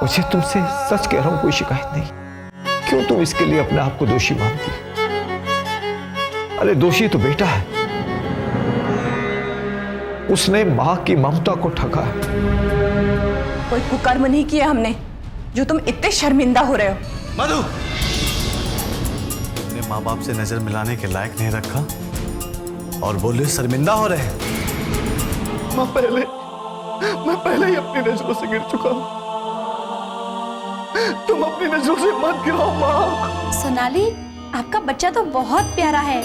मुझे तुमसे सच कह रहा हूं, कोई शिकायत नहीं। क्यों तुम इसके लिए अपने आप को दोषी मानती? अरे दोषी तो बेटा है, उसने मां की ममता को ठगा है। कोई कुकर्म नहीं किया हमने जो तुम इतने शर्मिंदा हो रहे हो। मधु, अपने माँ बाप से नजर मिलाने के लायक नहीं रखा और बोले शर्मिंदा हो रहे। मैं पहले ही अपनी नजरों से गिर चुका हूं। तुम अपनी नजरों से मत गिराओ माँ। सोनाली, आपका बच्चा तो बहुत प्यारा है।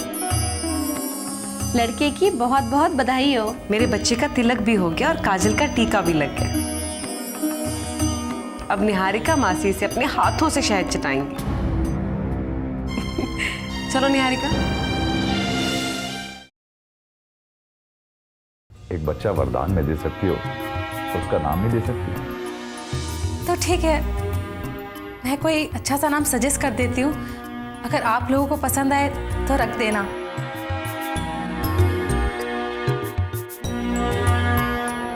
लड़के की बहुत बहुत बधाई हो। मेरे बच्चे का तिलक भी हो गया और काजल का टीका भी लग गया। अब निहारिका मासी से अपने हाथों से शहद चटाएंगे। चलो निहारिका। एक बच्चा वरदान में दे सकती हो तो उसका नाम ही दे सकती हो। तो ठीक है, मैं कोई अच्छा सा नाम सजेस्ट कर देती हूँ। अगर आप लोगों को पसंद आए तो रख देना।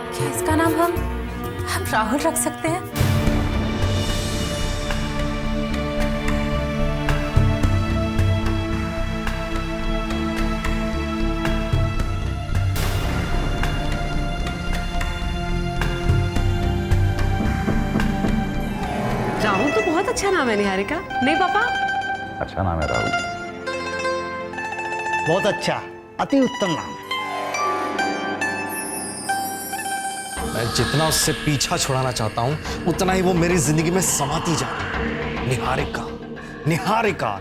क्या इसका नाम हम राहुल रख सकते हैं? राहुल तो बहुत अच्छा नाम है निहारिका, नहीं पापा? अच्छा नाम है राहुल। बहुत अच्छा, अति उत्तम नाम है। मैं जितना उससे पीछा छुड़ाना चाहता हूँ उतना ही वो मेरी जिंदगी में समाती जा रही है। निहारिका, निहारिका।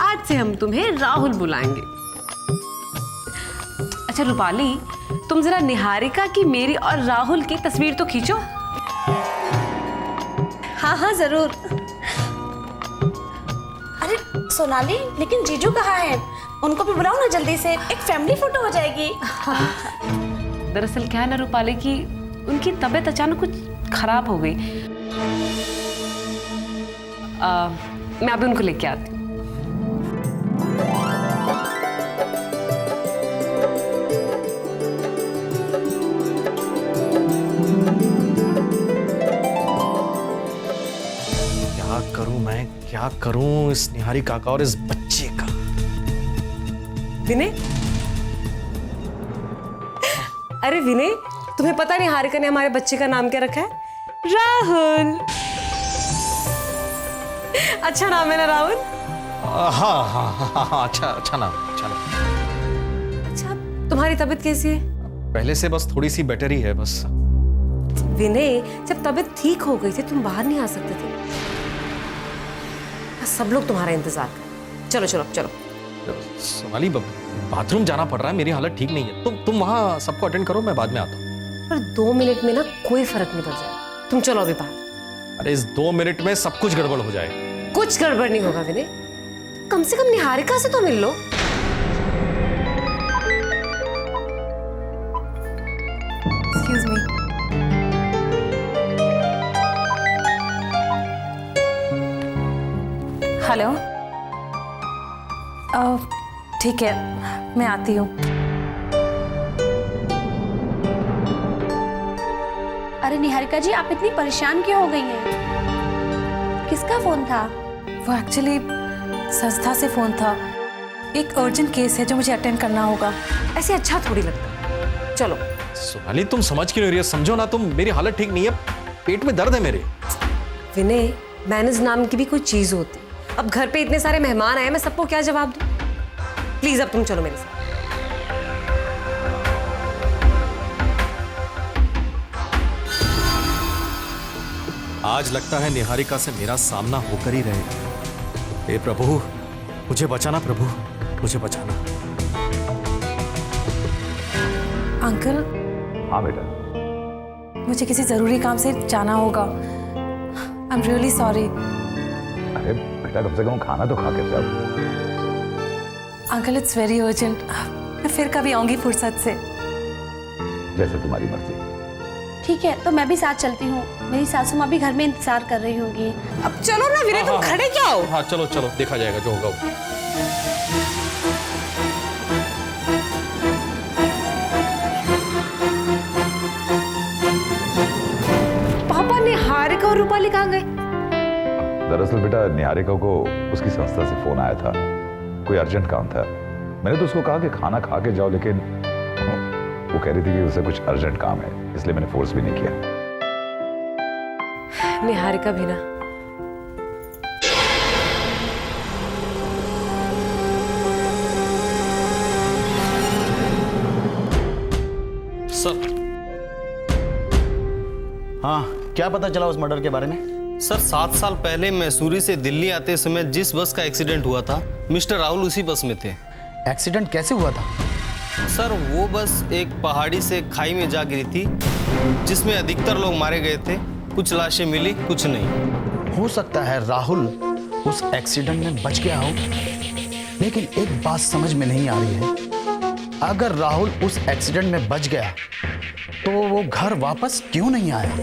आज से हम तुम्हें राहुल बुलाएंगे। अच्छा रूपाली, तुम जरा निहारिका की, मेरी और राहुल की तस्वीर तो खींचो। हाँ हाँ जरूर। अरे सोनाली, लेकिन जीजू कहाँ है? उनको भी बुलाओ ना जल्दी से, एक फैमिली फोटो हो जाएगी। दरअसल क्या है ना रूपाली की उनकी तबीयत अचानक कुछ खराब हो गई। मैं अभी उनको लेके आती हूँ। क्या करूं इस निहारिका का और इस बच्चे का। विनय, अरे विनय, तुम्हें पता नहीं निहारिका ने हमारे बच्चे का नाम क्या रखा है? राहुल। अच्छा नाम है ना राहुल? हाँ हाँ हाँ हाँ, अच्छा नाम, अच्छा नाम। अच्छा, तुम्हारी तबीयत कैसी है? पहले से बस थोड़ी सी बेटर ही है बस। विनय, जब तबीयत ठीक हो गई थी तुम बाहर नहीं आ सकते थे। सब लोग तुम्हारा इंतजार कर। चलो चलो चलो। सोनाली, बाथरूम जाना पड़ रहा है, मेरी हालत ठीक नहीं है। तुम वहां सबको अटेंड करो, मैं बाद में आता हूँ। पर 2 मिनट में ना कोई फर्क नहीं पड़ जाएगा। तुम चलो अभी बाहर। अरे इस 2 मिनट में सब कुछ गड़बड़ हो जाए। कुछ गड़बड़ नहीं होगा विनय, कम से कम निहारिका से तो मिल लो। Excuse me. हेलो। ठीक है, मैं आती हूँ। अरे निहारिका जी, आप इतनी परेशान क्यों हो गई हैं? किसका फोन था? वो एक्चुअली संस्था से फोन था। एक अर्जेंट केस है जो मुझे अटेंड करना होगा। ऐसे अच्छा थोड़ी लगता। चलो। सोनाली, तुम समझ क्यों नहीं रही हो? समझो ना, तुम, मेरी हालत ठीक नहीं है, पेट में दर्द है मेरे। विनय, मैनेज नाम की भी कोई चीज होती। अब घर पे इतने सारे मेहमान आए, मैं सबको क्या जवाब दूं? प्लीज अब तुम चलो मेरे साथ। आज लगता है निहारिका से मेरा सामना होकर ही रहेगा। हे प्रभु, मुझे बचाना प्रभु, मुझे बचाना। अंकल। हाँ बेटा। मुझे किसी जरूरी काम से जाना होगा। I am really sorry. अरे बेटा, कम से कम खाना तो खा के जाओ। Uncle, it's very urgent. मैं फिर कभी आऊंगी फुर्सत से। जैसे तुम्हारी मर्जी। ठीक है, तो मैं भी साथ चलती हूँ। मेरी सासू माँ भी घर में इंतजार कर रही होंगी। अब चलो ना विनय, तुम खड़े क्या हो? हाँ चलो चलो, देखा जाएगा जो होगा। वाले कहाँ गए? दरअसल बेटा निहारिका को उसकी संस्था से फोन आया था, कोई अर्जेंट काम था। मैंने तो उसको कहा कि खाना खा के जाओ, लेकिन वो कह रही थी कि उसे कुछ अर्जेंट काम है, इसलिए मैंने फोर्स भी नहीं किया। निहारिका भी ना, सर हाँ, क्या पता चला उस मर्डर के बारे में? सर 7 साल पहले मैसूरी से दिल्ली आते समय जिस बस का एक्सीडेंट हुआ था, मिस्टर राहुल उसी बस में थे। एक्सीडेंट कैसे हुआ था? सर वो बस एक पहाड़ी से खाई में जा गिरी थी, जिसमें अधिकतर लोग मारे गए थे। कुछ लाशें मिली, कुछ नहीं। हो सकता है राहुल उस एक्सीडेंट में बच गया हो, लेकिन एक बात समझ में नहीं आ रही है। अगर राहुल उस एक्सीडेंट में बच गया तो वो घर वापस क्यों नहीं आया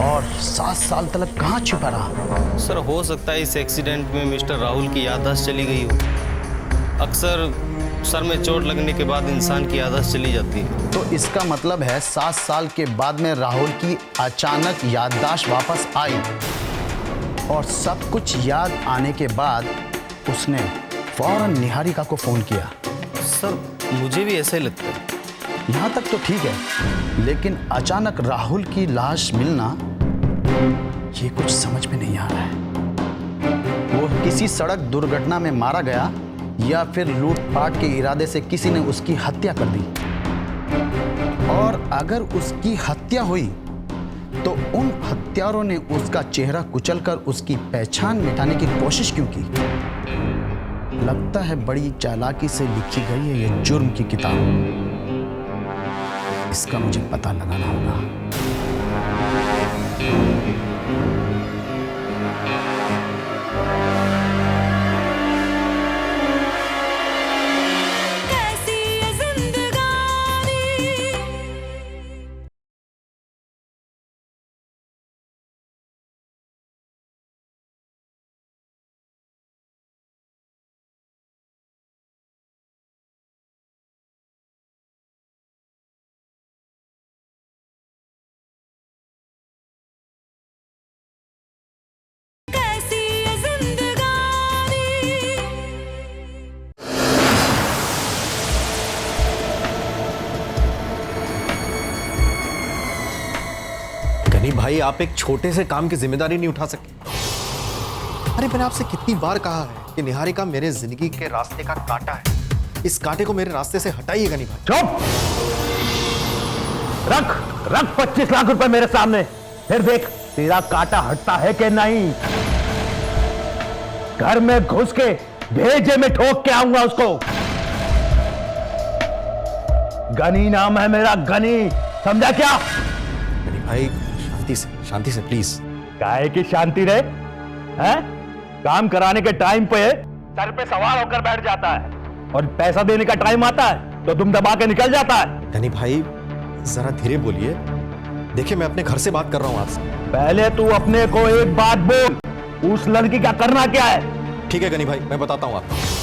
और 7 साल तक कहाँ छिपा रहा? सर हो सकता है इस एक्सीडेंट में मिस्टर राहुल की याददाश्त चली गई हो। अक्सर सर में चोट लगने के बाद इंसान की याददाश्त चली जाती है। तो इसका मतलब है 7 साल के बाद में राहुल की अचानक याददाश्त वापस आई और सब कुछ याद आने के बाद उसने फौरन निहारिका को फोन किया। सर मुझे भी ऐसा ही लगता है। यहाँ तक तो ठीक है, लेकिन अचानक राहुल की लाश मिलना, ये कुछ समझ में नहीं आ रहा है। वो किसी सड़क दुर्घटना में मारा गया या फिर लूटपाट के इरादे से किसी ने उसकी हत्या कर दी। और अगर उसकी हत्या हुई तो उन हत्यारों ने उसका चेहरा कुचलकर उसकी पहचान मिटाने की कोशिश क्यों की? लगता है बड़ी चालाकी से लिखी गई है ये जुर्म की किताब। इसका मुझे पता लगाना होगा। गनी भाई, आप एक छोटे से काम की जिम्मेदारी नहीं उठा सकते। अरे मैंने आपसे कितनी बार कहा है कि निहारिका मेरे जिंदगी के रास्ते का कांटा है। इस कांटे को मेरे रास्ते से हटाइए गनी भाई। चुप! रख 25 लाख रुपए मेरे सामने, फिर देख तेरा कांटा हटता है कि नहीं। घर में घुस के भेजे में ठोक के आऊंगा उसको। गनी नाम है मेरा, गनी, समझा क्या? गनी भाई शांति से प्लीज। काहे की शांति रहे हैं? काम कराने के टाइम पे सर पे सवार होकर बैठ जाता है और पैसा देने का टाइम आता है तो तुम दबा के निकल जाता है। गनी भाई जरा धीरे बोलिए। देखिए मैं अपने घर से बात कर रहा हूं आपसे। पहले तू अपने को एक बात बोल, उस लड़की का करना क्या है? ठीक है गनी भाई, मैं बताता हूं आपको।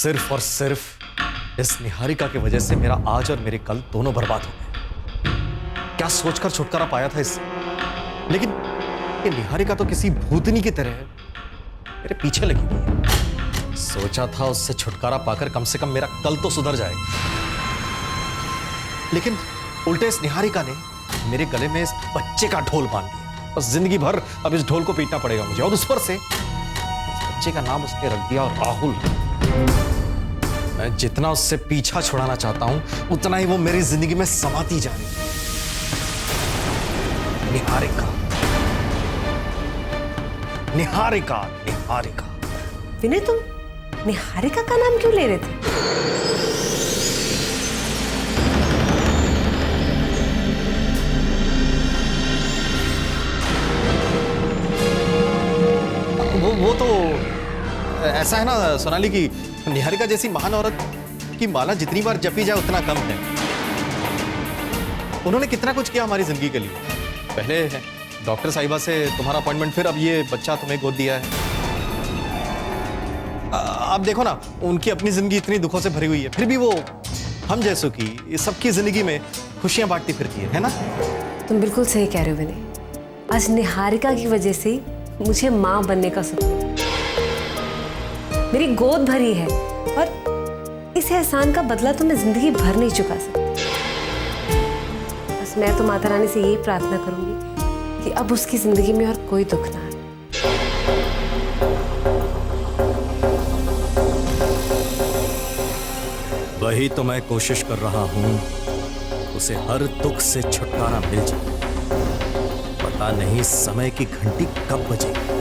सिर्फ और सिर्फ इस निहारिका की वजह से मेरा आज और मेरे कल दोनों बर्बाद हो गए। क्या सोचकर छुटकारा पाया था इससे, लेकिन ये निहारिका तो किसी भूतनी की तरह मेरे पीछे लगी हुई है। सोचा था उससे छुटकारा पाकर कम से कम मेरा कल तो सुधर जाएगा, लेकिन उल्टे इस निहारिका ने मेरे गले में इस बच्चे का ढोल बांध दिया। बस जिंदगी भर अब इस ढोल को पीटना पड़ेगा मुझे। और उस पर से इस बच्चे का नाम उसने रख दिया राहुल। मैं जितना उससे पीछा छुड़ाना चाहता हूं उतना ही वो मेरी जिंदगी में समाती जा रही है। निहारिका, निहारिका, निहारिका। विनय, तुम निहारिका का नाम क्यों ले रहे थे? वो तो ऐसा है ना सोनाली की निहारिका जैसी महान औरत की माला जितनी बार जपी जाए उतना कम है। उन्होंने कितना कुछ किया हमारी जिंदगी के लिए। पहले डॉक्टर साहिबा से तुम्हारा अपॉइंटमेंट, फिर अब ये बच्चा तुम्हें गोद दिया है। अब देखो ना, उनकी अपनी जिंदगी इतनी दुखों से भरी हुई है, फिर भी वो हम जैसों की सबकी जिंदगी में खुशियां बांटती फिरती है ना? तुम बिल्कुल सही कह रहे हो विनय। आज निहारिका की वजह से मुझे माँ बनने का सुख मिला। मेरी गोद भरी है और इस एहसान का बदला तो मैं जिंदगी भर नहीं चुका सकती। बस मैं तो माता रानी से यही प्रार्थना करूंगी कि अब उसकी जिंदगी में और कोई दुख ना आए। वही तो मैं कोशिश कर रहा हूं, उसे हर दुख से छुटकारा मिल जाए। पता नहीं समय की घंटी कब बजेगी।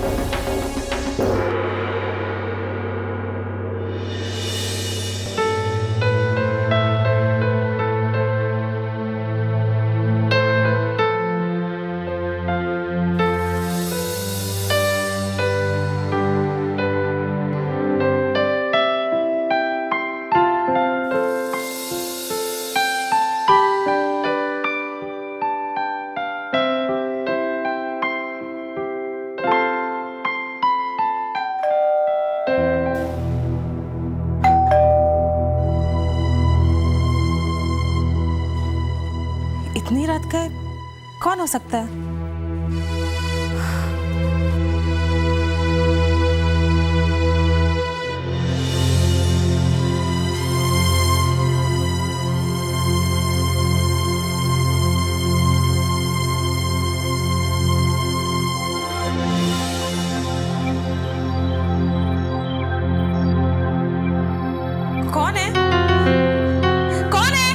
इतनी रात का कौन हो सकता है? कौन है? कौन है?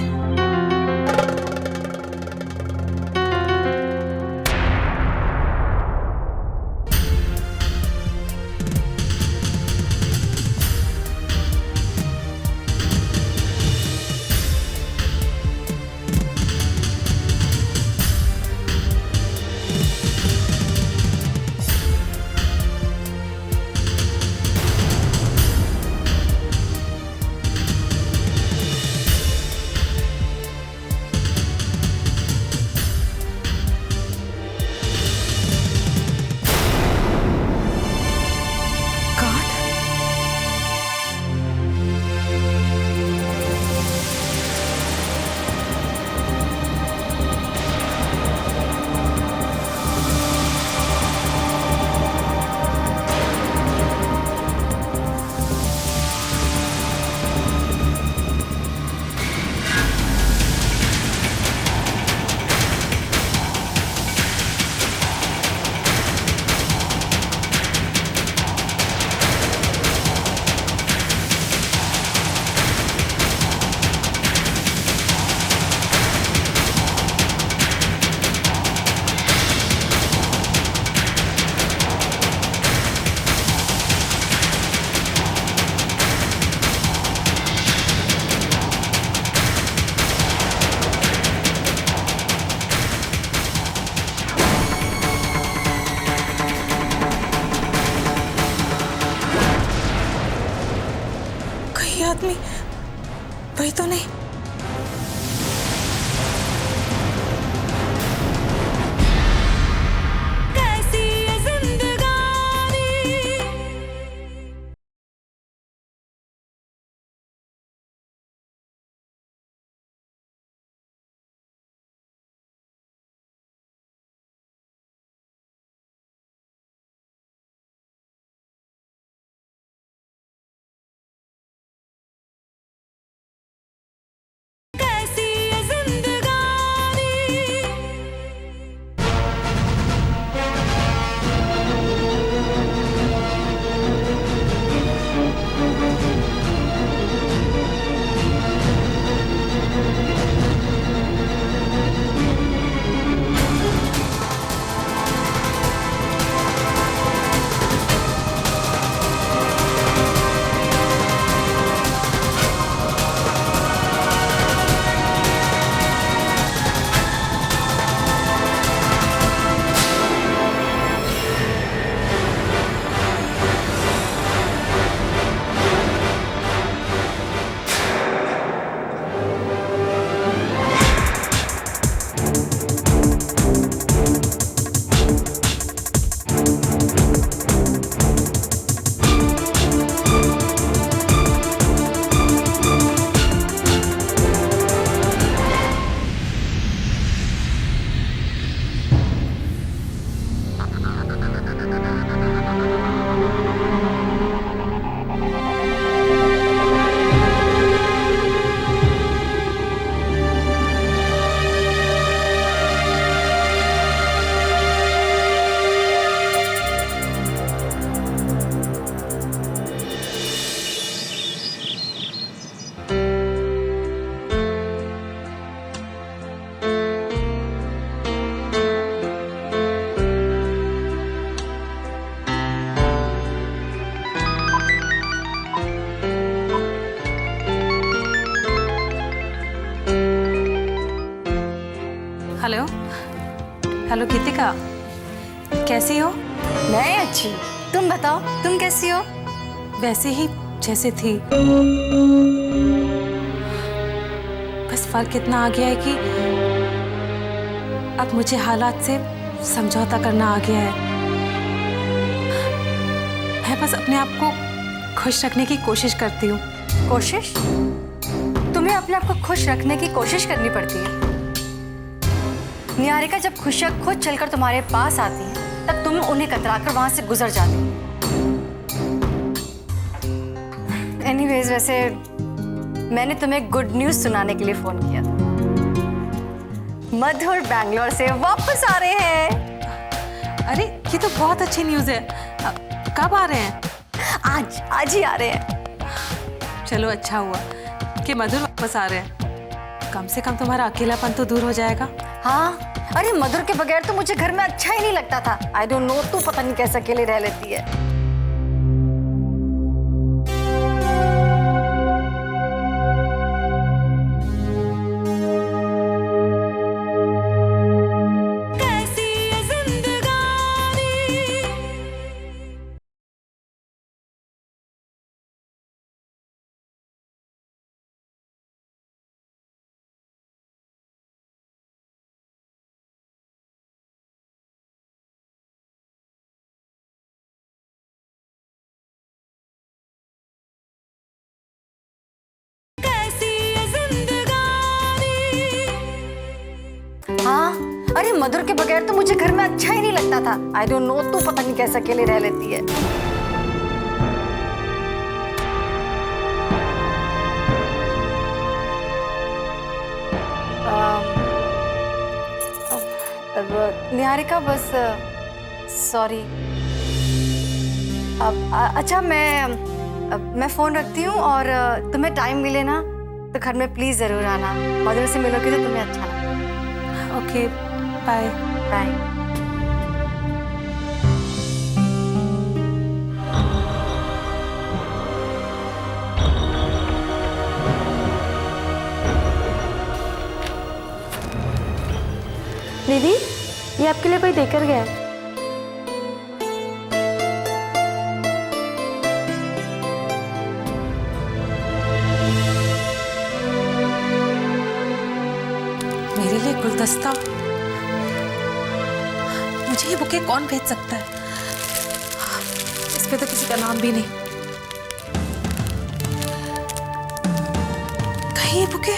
हेलो हेलो गीतिका, कैसी हो? मैं अच्छी, तुम बताओ तुम कैसी हो? वैसे ही जैसे थी, बस फर्क इतना आ गया है कि अब मुझे हालात से समझौता करना आ गया है। मैं बस अपने आप को खुश रखने की कोशिश करती हूँ। कोशिश? तुम्हें अपने आप को खुश रखने की कोशिश करनी पड़ती है। निहारिका जब खुशियाँ खुद चलकर तुम्हारे पास आती हैं, तब तुम उन्हें कतराकर वहां से गुजर जाते हो। एनीवेज, वैसे मैंने तुम्हें गुड न्यूज सुनाने के लिए फोन किया था। मधुर बैंगलोर से वापस आ रहे हैं। अरे ये तो बहुत अच्छी न्यूज़ है। कब आ रहे हैं? आज ही आ रहे हैं। चलो अच्छा हुआ कि मधुर वापस आ रहे हैं। कम से कम तुम्हारा अकेलापन तो दूर हो जाएगा। हाँ, अरे मधुर के बगैर तो मुझे घर में अच्छा ही नहीं लगता था। आई डोंट नो, तू पता नहीं कैसे अकेले रह लेती है। हाँ, अरे मधुर के बगैर तो मुझे घर में अच्छा ही नहीं लगता था। आई डोंट नो, तू पता नहीं कैसे अकेले रह लेती है। निहारिका, बस सॉरी। अच्छा, मैं फोन रखती हूँ, और तुम्हें टाइम मिले ना तो घर में प्लीज जरूर आना। मधुर से मिलोगे तो तुम्हें अच्छा लगेगा। Okay, bye bye. दीदी, ये आपके लिए कोई देकर गया है। मेरे लिए गुलदस्ता? मुझे ये बुके कौन भेज सकता है? इस पे तो किसी का नाम भी नहीं। कहीं ये बुके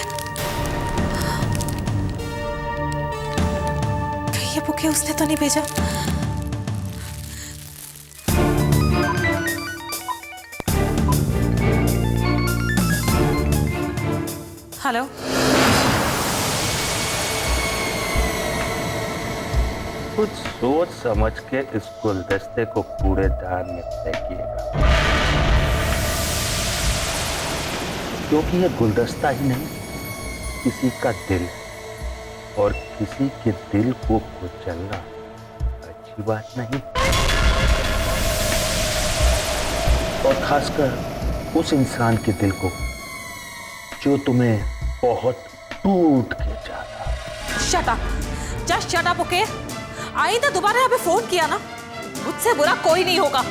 उसने तो नहीं भेजा? हेलो, कुछ सोच समझ के इस गुलदस्ते को कूड़ेदान में फेंकिएगा, क्योंकि यह गुलदस्ता ही नहीं, किसी का दिल, और किसी के दिल को कुचलना अच्छी बात नहीं। और खासकर उस इंसान के दिल को जो तुम्हें बहुत टूट के जाता। Shut up, just shut up, okay? आइंदा दोबारा यहाँ पे फोन किया ना, मुझसे बुरा कोई नहीं होगा।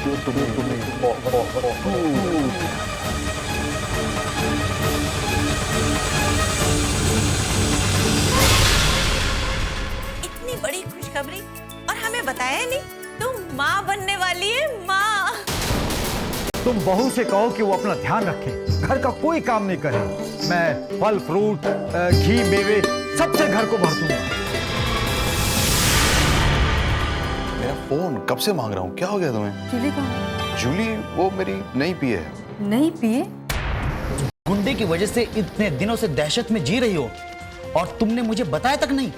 जो तुम्हें इतनी बड़ी खुशखबरी और हमें बताया नहीं। तुम माँ बनने वाली है, माँ। तुम बहू से कहो कि वो अपना ध्यान रखे, घर का कोई काम नहीं करे। मैं फल फ्रूट, घी मेवे सबसे घर को भर दूंगा। मेरा फोन कब से मांग रहा हूँ, क्या हो गया तुम्हें? जूली कहाँ? जूली वो मेरी नई पीए है। नहीं पिए? गुंडे की वजह से इतने दिनों से दहशत में जी रही हो और तुमने मुझे बताया तक नहीं।